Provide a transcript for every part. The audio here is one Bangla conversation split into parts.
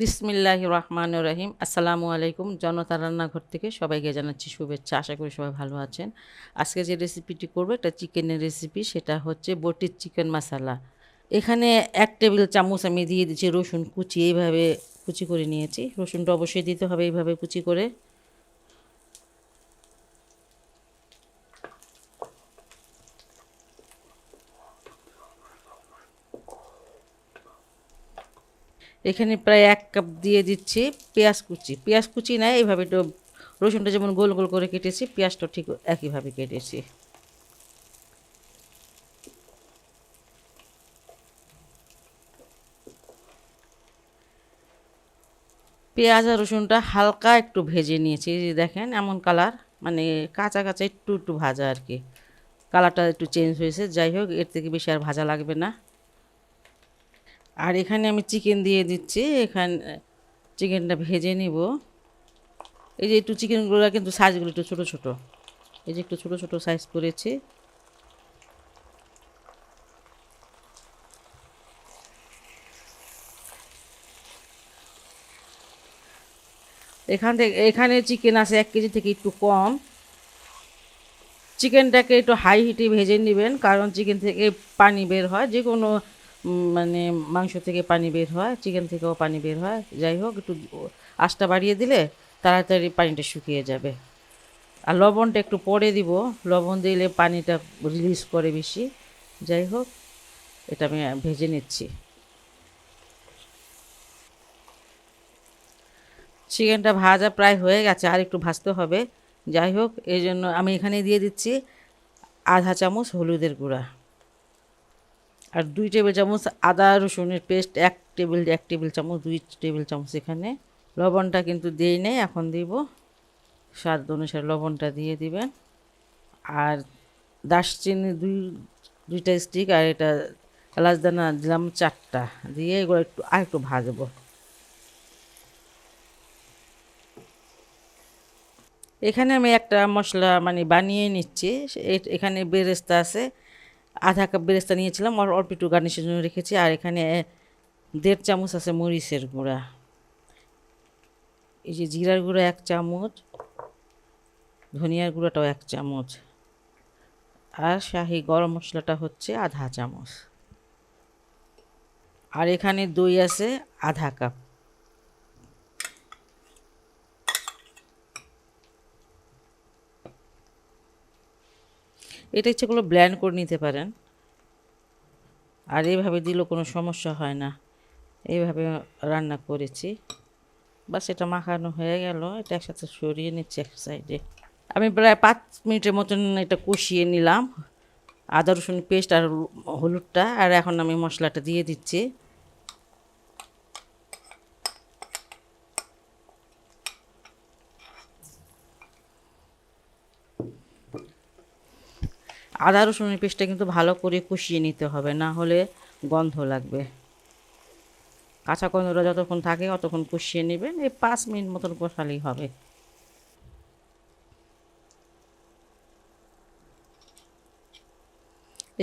বিসমিল্লাহির রহমানির রহিম। আসসালামু আলাইকুম। জনতা রান্নাঘর থেকে সবাইকে জানাচ্ছি শুভেচ্ছা। আশা করি সবাই ভালো আছেন। আজকে যে রেসিপিটি করব এটা চিকেনের রেসিপি, সেটা হচ্ছে বটির চিকেন মাসালা। এখানে ১ টেবিল চামচ আমি দিয়ে দিচ্ছি রসুন কুচি, এইভাবে কুচি করে নিয়েছি। রসুনটা অবশ্যই দিতে হবে এইভাবে কুচি করে। এখানে প্রায় ১ কাপ দিয়ে দিচ্ছি পেঁয়াজ কুচি। পেঁয়াজ কুচি না, এইভাবে একটু রসুনটা যেমন গোল গোল করে কেটেছি, পেঁয়াজটাও ঠিক একইভাবে কেটেছি। পেঁয়াজ আর রসুনটা হালকা একটু ভেজে নিয়েছি, এই যে দেখেন এমন কালার, মানে কাঁচা কাঁচা একটু একটু ভাজা আর কি। কালারটা একটু চেঞ্জ হয়েছে, যাই হোক এর থেকে বেশি আর ভাজা লাগবে না। আর এখানে আমি চিকেন দিয়ে দিচ্ছি, এখানে চিকেনটা ভেজে নিব। এই যে একটু চিকেনগুলো কিন্তু সাইজগুলো একটু ছোটো ছোটো, এই যে একটু ছোটো ছোটো সাইজ করেছি। এখানে চিকেন আছে ১ কেজি থেকে একটু কম। চিকেনটাকে একটু হাই হিটে ভেজে নেবেন, কারণ চিকেন থেকে পানি বের হয়, যে কোনো মানে মাংস থেকে পানি বের হয়, চিকেন থেকেও পানি বের হয়। যাই হোক একটু আঁচটা বাড়িয়ে দিলে তাড়াতাড়ি পানিটা শুকিয়ে যাবে। আর লবণটা একটু পরে দিব, লবণ দিলে পানিটা রিলিজ করে বেশি। যাই হোক এটা আমি ভেজে নিচ্ছি। চিকেনটা ভাজা প্রায় হয়ে গেছে, আর একটু ভাজতে হবে। যাই হোক এই জন্য আমি এখানে দিয়ে দিচ্ছি আধা চামচ হলুদের গুঁড়া, আর ২ টেবিল চামচ আদা রসুনের পেস্ট, ১ টেবিল চামচ, ২ টেবিল চামচ এখানে। লবণটা কিন্তু দিই নাই, এখন দিব। স্বাদ অনুসারে লবণটা দিয়ে দিবেন। আর দারচিনি দুইটা স্টিক, আর এটা এলাচ দানা দিলাম ৪টা, দিয়ে এগুলো আরেকটু ভাজবো। এখানে আমি একটা মশলা মানে বানিয়ে নিচ্ছি। এখানে বেরেস্তা আছে, আধা কাপ বেরেস্তা নিয়েছিলাম, অল্প একটু গার্নিশের জন্য রেখেছি। আর এখানে ১.৫ চামচ আছে মরিচের গুঁড়া, এই যে জিরার গুঁড়া ১ চামচ, ধনিয়ার গুঁড়াটাও ১ চামচ, আর শাহি গরম মশলাটা হচ্ছে আধা চামচ। আর এখানে দই আছে আধা কাপ। এটা ইচ্ছে করলে ব্লেন্ড করে নিতে পারেন, আর এইভাবে দিলেও কোনো সমস্যা হয় না। এইভাবে রান্না করেছি। বাস এটা মাখানো হয়ে গেল, এটা একসাথে সরিয়ে নিচ্ছি এক সাইডে। আমি প্রায় ৫ মিনিটের মতন এটা কষিয়ে নিলাম, আদা রসুন পেস্ট আর হলুদটা। আর এখন আমি মশলাটা দিয়ে দিচ্ছি। আদা রসুনের পেস্টটা কিন্তু ভালো করে কষিয়ে নিতে হবে, না হলে গন্ধ লাগবে। কাঁচা গন্ধটা যতক্ষণ থাকে ততক্ষণ কষিয়ে নেবেন, এই ৫ মিনিট মতন কষালেই হবে।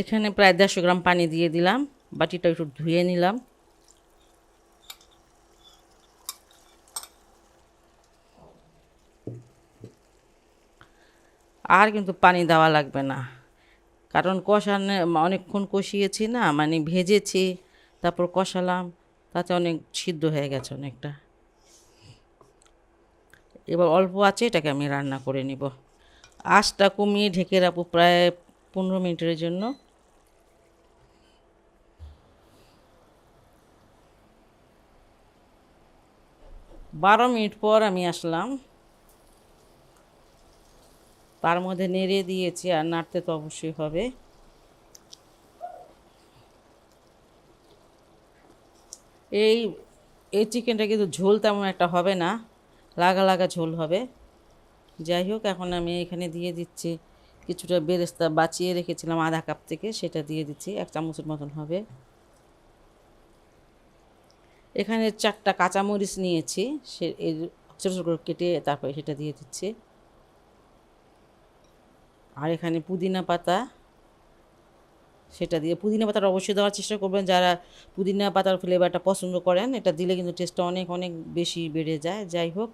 এখানে প্রায় ১৫০ গ্রাম পানি দিয়ে দিলাম, বাটিটা একটু ধুয়ে নিলাম। আর কিন্তু পানি দেওয়া লাগবে না, কারণ কষানো অনেকক্ষণ কষিয়েছি না, মানে ভেজেছি তারপর কষালাম, তাতে অনেক সিদ্ধ হয়ে গেছে অনেকটা। এবার অল্প আছে এটাকে আমি রান্না করে নিব। আঁচটা কমিয়ে ঢেকে রাখবো প্রায় ১৫ মিনিটের জন্য। ১২ মিনিট পর আমি আসলাম, তার মধ্যে নেড়ে দিয়েছি, আর নাড়তে তো অবশ্যই হবে। এই এই চিকেনটা কিন্তু ঝোল তেমন একটা হবে না, লাগা লাগা ঝোল হবে। যাই হোক এখন আমি এখানে দিয়ে দিচ্ছি কিছুটা বেরেস্তা বাঁচিয়ে রেখেছিলাম আধা কাপ থেকে, সেটা দিয়ে দিচ্ছি, ১ চামচের মতন হবে। এখানে ৪টা কাঁচামরিচ নিয়েছি, সে এর ছোটো ছোটো করে কেটে তারপরে সেটা দিয়ে দিচ্ছি। আর এখানে পুদিনা পাতা, সেটা দিয়ে পুদিনা পাতাটা অবশ্যই দেওয়ার চেষ্টা করবেন, যারা পুদিনা পাতার ফ্লেভারটা পছন্দ করেন। এটা দিলে কিন্তু টেস্টটা অনেক অনেক বেশি বেড়ে যায়। যাই হোক,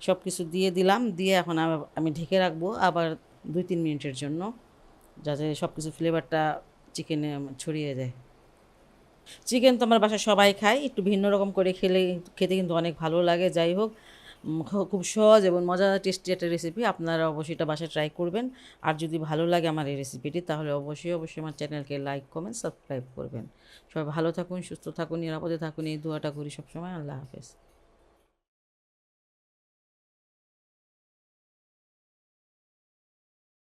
সব কিছু দিয়ে দিলাম, দিয়ে এখন আমি ঢেকে রাখবো আবার 2-3 মিনিটের জন্য, যাতে সব কিছু ফ্লেভারটা চিকেনে ছড়িয়ে যায়। চিকেন তো আমার বাসায় সবাই খায়, একটু ভিন্ন রকম করে খেতে কিন্তু অনেক ভালো লাগে। যাই হোক, খুব সহজ এবং মজাদার টেস্টি একটা রেসিপি, আপনারা অবশ্যই এটা বাসায় ট্রাই করবেন। আর যদি ভালো লাগে আমার এই রেসিপিটি, তাহলে অবশ্যই অবশ্যই আমার চ্যানেলকে লাইক কমেন্ট সাবস্ক্রাইব করবেন। সবাই ভালো থাকুন, সুস্থ থাকুন, নিরাপদে থাকুন, এই দোয়াটা করি সবসময়। আল্লাহ হাফেজ।